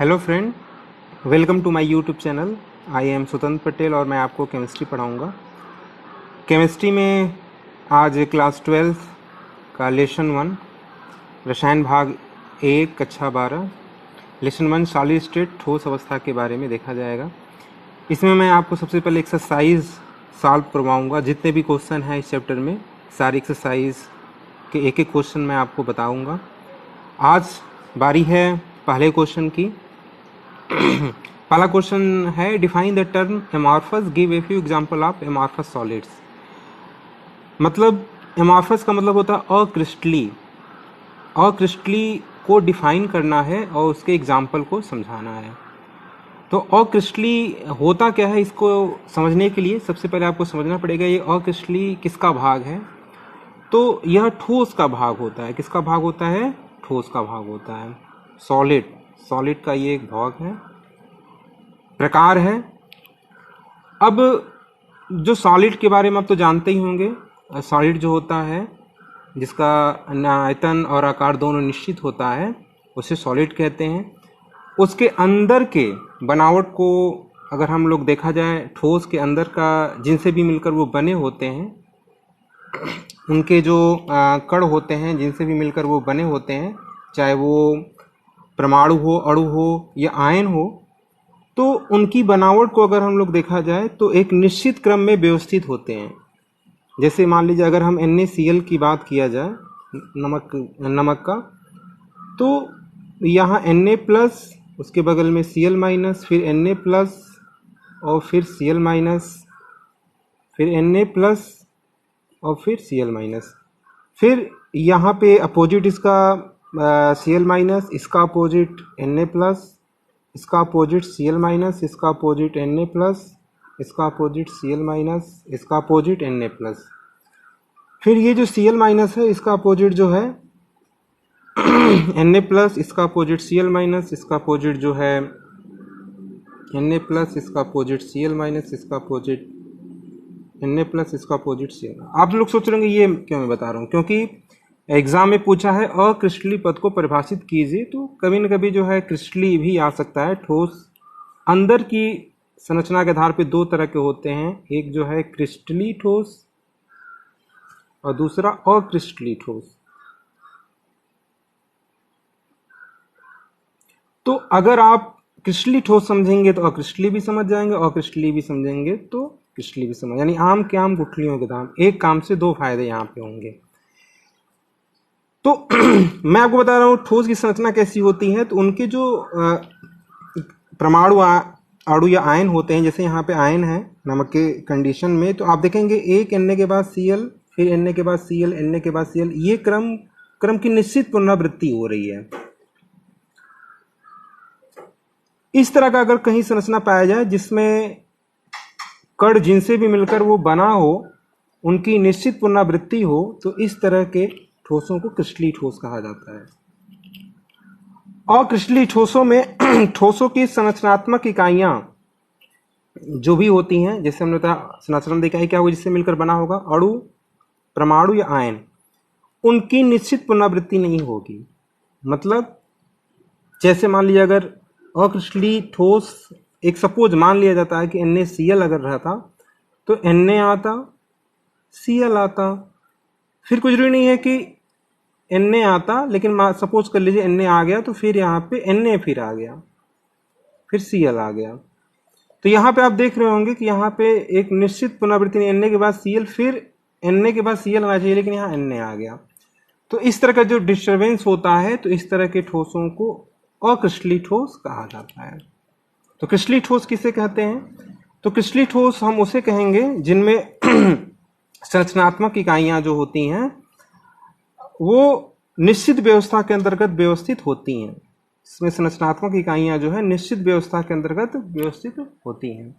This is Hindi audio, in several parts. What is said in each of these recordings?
Hello friend, welcome to my YouTube channel. I am Swatantra Patel और मैं आपको केमिस्ट्री पढ़ाऊंगा। केमिस्ट्री में आज क्लास 12 का लेसन 1 रसायन भाग 1 कक्षा 12 लेसन 1 सॉलिड स्टेट ठोस अवस्था के बारे में देखा जाएगा। इसमें मैं आपको सबसे पहले एक्सरसाइज सॉल्व करवाऊंगा। जितने भी क्वेश्चन हैं इस चैप्टर में सारी एक्सरसाइज के एक एक क्वेश्चन मैं आपको बताऊंगा। आज बारी है पहले क्वेश्चन की। पहला क्वेश्चन है define the term amorphous, give a few example of amorphous solids. मतलब एमॉर्फस का मतलब होता है अक्रिस्टली। अक्रिस्टली को डिफाइन करना है और उसके एग्जाम्पल को समझाना है। तो अक्रिस्टली होता क्या है, इसको समझने के लिए सबसे पहले आपको समझना पड़ेगा ये अक्रिस्टली किसका भाग है। तो यह ठोस का भाग होता है। किसका भाग होता है? ठोस का भाग होता है। सॉलिड का ये एक भाग है, प्रकार है। अब जो सॉलिड के बारे में आप तो जानते ही होंगे। सॉलिड जो होता है जिसका आयतन और आकार दोनों निश्चित होता है उसे सॉलिड कहते हैं। उसके अंदर के बनावट को अगर हम लोग देखा जाए, ठोस के अंदर का जिनसे भी मिलकर वो बने होते हैं, उनके जो कण होते हैं जिनसे भी मिलकर वो बने होते हैं, चाहे वो परमाणु हो, अणु हो या आयन हो, तो उनकी बनावट को अगर हम लोग देखा जाए तो एक निश्चित क्रम में व्यवस्थित होते हैं। जैसे मान लीजिए अगर हम NaCl की बात किया जाए, नमक का, तो यहाँ Na प्लस, उसके बगल में Cl माइनस, फिर Na प्लस और फिर Cl माइनस, फिर Na प्लस और फिर Cl माइनस। फिर यहाँ पे अपोजिट इसका Cl माइनस, इसका अपोजिट Na प्लस, इसका अपोजिट Cl माइनस, इसका अपोजिट Na प्लस, इसका अपोजिट Cl माइनस, इसका अपोजिट Na प्लस। फिर ये जो Cl माइनस है इसका अपोजिट जो है Na प्लस, इसका अपोजिट Cl माइनस, इसका अपोजिट जो है Na प्लस, इसका अपोजिट Cl माइनस, इसका अपोजिट Na प्लस, इसका अपोजिट Cl। आप लोग सोच रहे होंगे ये क्यों मैं बता रहा हूँ, क्योंकि एग्जाम में पूछा है अक्रिस्टली पद को परिभाषित कीजिए। तो कभी न कभी जो है क्रिस्टली भी आ सकता है। ठोस अंदर की संरचना के आधार पे दो तरह के होते हैं, एक जो है क्रिस्टली ठोस और दूसरा अक्रिस्टली ठोस। तो अगर आप क्रिस्टली ठोस समझेंगे तो अक्रिस्टली भी समझ जाएंगे, अक्रिस्टली भी समझेंगे तो क्रिस्टली भी समझ, यानी आम के आम गुठलियों के दाम। एक काम से दो फायदे यहाँ पे होंगे। तो मैं आपको बता रहा हूँ ठोस की संरचना कैसी होती है। तो उनके जो परमाणु अणु या आयन होते हैं, जैसे यहाँ पे आयन है नमक के कंडीशन में, तो आप देखेंगे एक Na के बाद Cl, फिर Na के बाद Cl, Na के बाद Cl, ये क्रम की निश्चित पुनरावृत्ति हो रही है। इस तरह का अगर कहीं संरचना पाया जाए जिसमें कण जिनसे भी मिलकर वो बना हो, उनकी निश्चित पुनरावृत्ति हो, तो इस तरह के ठोसों को क्रिस्टली ठोस कहा जाता है। और क्रिस्टली ठोसों में ठोसों की संरचनात्मक इकाइयां जो भी होती हैं, जैसे हमने बताया संरचनात्मक इकाई क्या होगी, जिससे मिलकर बना होगा अणु, परमाणु या आयन, उनकी निश्चित पुनरावृत्ति नहीं होगी। मतलब जैसे मान लीजिए अगर अक्रिस्टली ठोस, एक सपोज मान लिया जाता है कि NaCl अगर रहता तो Na आता, Cl आता, फिर कुछ जरूरी नहीं है कि Na आता, लेकिन सपोज कर लीजिए Na आ गया तो फिर यहाँ पे Na फिर आ गया, फिर Cl आ गया। तो यहाँ पे आप देख रहे होंगे कि यहाँ पे एक निश्चित पुनरावृत्ति नहीं, Na के बाद Cl, फिर Na के बाद Cl आना चाहिए, लेकिन यहाँ Na आ गया। तो इस तरह का जो डिस्टर्बेंस होता है, तो इस तरह के ठोसों को अक्रिस्टली ठोस कहा जाता है। तो क्रिस्टली ठोस किसे कहते हैं? तो क्रिस्टली ठोस हम उसे कहेंगे जिनमें संरचनात्मक इकाइयां जो होती हैं वो निश्चित व्यवस्था के अंतर्गत व्यवस्थित होती हैं। इसमें संरचनात्मक इकाइयां जो है निश्चित व्यवस्था के अंतर्गत व्यवस्थित होती हैं।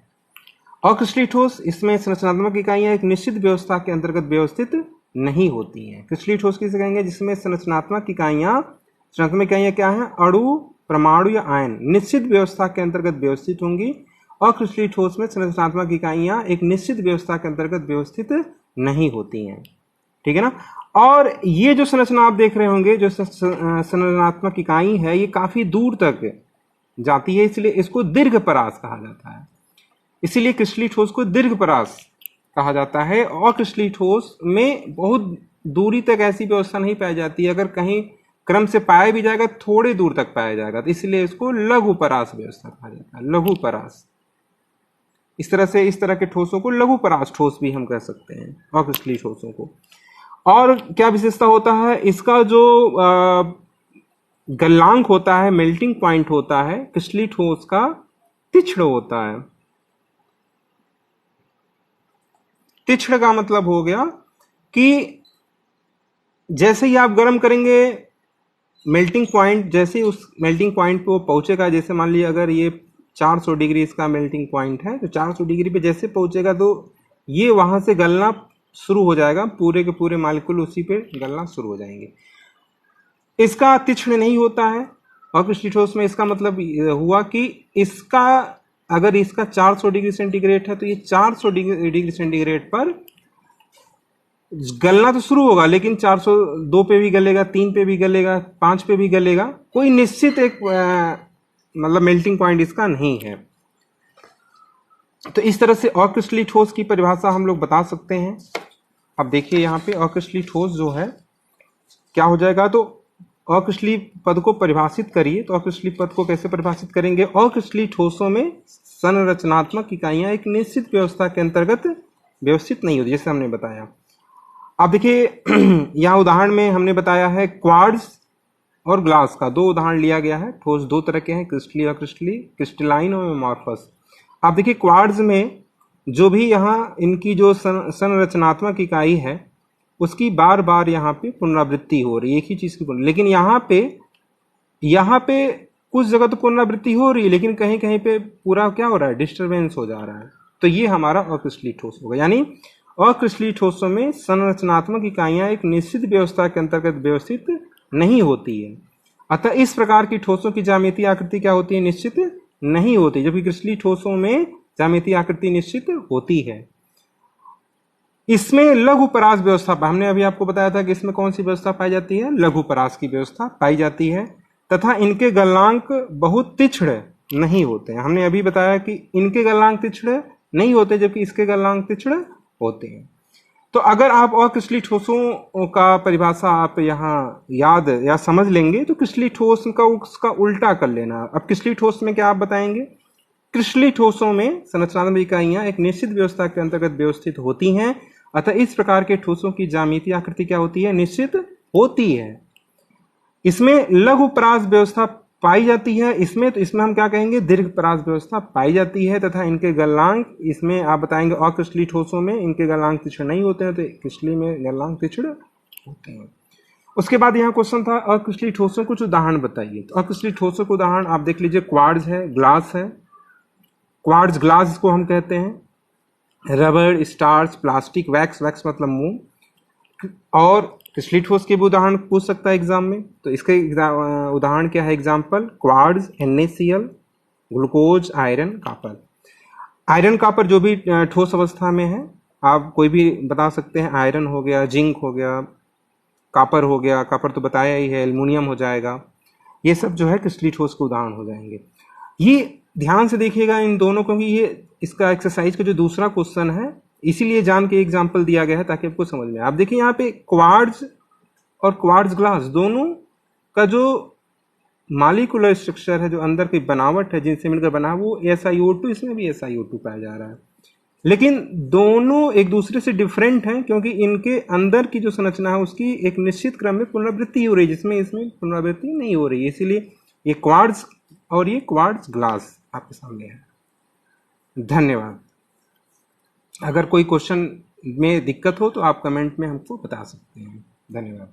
अक्रिस्टली ठोस, इसमें संरचनात्मक इकाइयां एक निश्चित व्यवस्था के अंतर्गत व्यवस्थित नहीं होती हैं। क्रिस्टली ठोस किसे कहेंगे? जिसमें संरचनात्मक इकाइयां क्या हैं? अणु, परमाणु या आयन निश्चित व्यवस्था के अंतर्गत व्यवस्थित होंगी। और क्रिस्टली ठोस में संरचनात्मक इकाइयां एक निश्चित व्यवस्था के अंतर्गत व्यवस्थित नहीं होती हैं। ठीक है ना। और ये जो संरचना आप देख रहे होंगे, जो संरचनात्मक इकाई है, ये काफी दूर तक जाती है, इसलिए इसको दीर्घ परास कहा जाता है। इसीलिए क्रिस्टलीय ठोस को दीर्घ परास कहा जाता है। अक्रिस्टलीय ठोस में बहुत दूरी तक ऐसी व्यवस्था नहीं पाई जाती है, अगर कहीं क्रम से पाया भी जाएगा थोड़े दूर तक पाया जाएगा, तो इसलिए इसको लघु परास व्यवस्था कहा जाता है, लघु परास। इस तरह से इस तरह के ठोसों को लघु परास ठोस भी हम कह सकते हैं, अक्रिस्टलीय ठोसों को। और क्या विशेषता होता है इसका, जो गलनांक होता है, मेल्टिंग पॉइंट होता है क्रिस्टलीय ठोस का, तीक्ष्ण होता है। तीक्ष्ण का मतलब हो गया कि जैसे ही आप गर्म करेंगे, मेल्टिंग पॉइंट जैसे ही उस मेल्टिंग पॉइंट पे वो पहुंचेगा, जैसे मान लीजिए अगर ये 400 डिग्री इसका मेल्टिंग पॉइंट है, तो 400 डिग्री पे जैसे पहुंचेगा तो ये वहां से गलना शुरू हो जाएगा, पूरे के पूरे मालिक्यूल उसी पे गलना शुरू हो जाएंगे। इसका तीक्ष्ण नहीं होता है अक्रिस्टलीय ठोस में। इसका मतलब हुआ कि इसका अगर इसका 400 डिग्री सेंटीग्रेड है, तो ये 400 डिग्री सेंटीग्रेड पर गलना तो शुरू होगा, लेकिन 402 पे भी गलेगा, 3 पे भी गलेगा, 5 पे भी गलेगा, कोई निश्चित एक मतलब मेल्टिंग पॉइंट इसका नहीं है। तो इस तरह से अक्रिस्टलीय ठोस की परिभाषा हम लोग बता सकते हैं। अब देखिए यहाँ पे अक्रिस्टलीय ठोस जो है क्या हो जाएगा, तो अक्रिस्टलीय पद को परिभाषित करिए। तो अक्रिस्टलीय पद को कैसे परिभाषित करेंगे? अक्रिस्टलीय ठोसों में संरचनात्मक इकाइयां एक निश्चित व्यवस्था के अंतर्गत व्यवस्थित नहीं होती, जैसे हमने बताया। अब देखिए यहाँ उदाहरण में हमने बताया है क्वार्ट्ज और ग्लास का, दो उदाहरण लिया गया है। ठोस दो तरह के हैं, क्रिस्टलीय अक्रिस्टलीय, क्रिस्टलाइन और एमॉर्फस। अब देखिए क्वार्ट्ज में जो भी यहाँ इनकी जो संरचनात्मक इकाई है उसकी बार बार यहाँ पे पुनरावृत्ति हो रही है, एक ही चीज की लेकिन यहाँ पे कुछ जगह तो पुनरावृत्ति हो रही है, लेकिन कहीं कहीं पे पूरा क्या हो रहा है, डिस्टरबेंस हो जा रहा है। तो ये हमारा अक्रिस्टलीय ठोस होगा। यानी अक्रिस्टलीय ठोसों में संरचनात्मक इकाइयां एक निश्चित व्यवस्था के अंतर्गत व्यवस्थित नहीं होती है। अतः इस प्रकार की ठोसों की ज्यामितीय आकृति क्या होती है, निश्चित नहीं होती, जबकि क्रिस्टलीय ठोसों में ज्यामितीय आकृति निश्चित होती है। इसमें लघु परास व्यवस्था, हमने अभी आपको बताया था कि इसमें कौन सी व्यवस्था पाई जाती है, लघु परास की व्यवस्था पाई जाती है, तथा इनके गलनांक बहुत तीक्ष्ण नहीं होते हैं। हमने अभी बताया कि इनके गलनांक तीक्ष्ण नहीं होते, जबकि इसके गलनांक तीक्ष्ण होते हैं। तो अगर आप अक्रिस्टलीय ठोसों का परिभाषा आप यहाँ याद या समझ लेंगे, तो क्रिस्टलीय ठोस का उसका उल्टा कर लेना। अब क्रिस्टलीय ठोस में क्या आप बताएंगे, क्रिस्टलीय ठोसों में संरचनात्मक इकाइयां एक निश्चित व्यवस्था के अंतर्गत व्यवस्थित होती हैं, अतः इस प्रकार के ठोसों की ज्यामितीय आकृति क्या होती है, निश्चित होती है। इसमें लघु परास व्यवस्था पाई जाती है, इसमें हम क्या कहेंगे, दीर्घ परास व्यवस्था पाई जाती है, तथा इनके गलनांक, इसमें आप बताएंगे अक्रिस्टलीय ठोसों में इनके गलनांक तीक्ष्ण नहीं होते हैं, तो क्रिस्टलीय में गलनांक तीक्ष्ण होते हैं। उसके बाद यहाँ क्वेश्चन था अक्रिस्टलीय ठोसों कुछ उदाहरण बताइए। तो अक्रिस्टलीय ठोसों के उदाहरण आप देख लीजिए, क्वार्ट्ज है, ग्लास है। क्वार्ट्ज ग्लास को हम कहते हैं, रबर, स्टार्च, प्लास्टिक, वैक्स मतलब मोम। और क्रिस्टलीय ठोस के भी उदाहरण पूछ सकता है एग्जाम में। तो इसके उदाहरण क्या है, example quartz, NaCl, glucose, iron, copper. Iron copper जो भी ठोस अवस्था में है, आप कोई भी बता सकते हैं। आयरन हो गया, जिंक हो गया, कॉपर हो गया, कॉपर तो बताया ही है, एल्युमिनियम हो जाएगा। ये सब जो है क्रिस्टलीय ठोस के उदाहरण हो जाएंगे। ये ध्यान से देखिएगा इन दोनों, क्योंकि ये इसका एक्सरसाइज का जो दूसरा क्वेश्चन है, इसीलिए जान के एग्जाम्पल दिया गया है ताकि आपको समझ में। आप देखिए यहाँ पे क्वार्ट्ज और क्वार्ट्ज ग्लास दोनों का जो मॉलिक्यूलर स्ट्रक्चर है, जो अंदर की बनावट है जिनसे मिलकर बना, वो SiO2, इसमें भी SiO2 पाया जा रहा है, लेकिन दोनों एक दूसरे से डिफरेंट हैं, क्योंकि इनके अंदर की जो संरचना है उसकी एक निश्चित क्रम में पुनरावृत्ति हो रही है, जिसमें इसमें पुनरावृत्ति नहीं हो रही है। इसीलिए ये क्वार्ट्ज और ये क्वार्ट्ज ग्लास आपके सामने है। धन्यवाद। अगर कोई क्वेश्चन में दिक्कत हो तो आप कमेंट में हमको बता सकते हैं। धन्यवाद।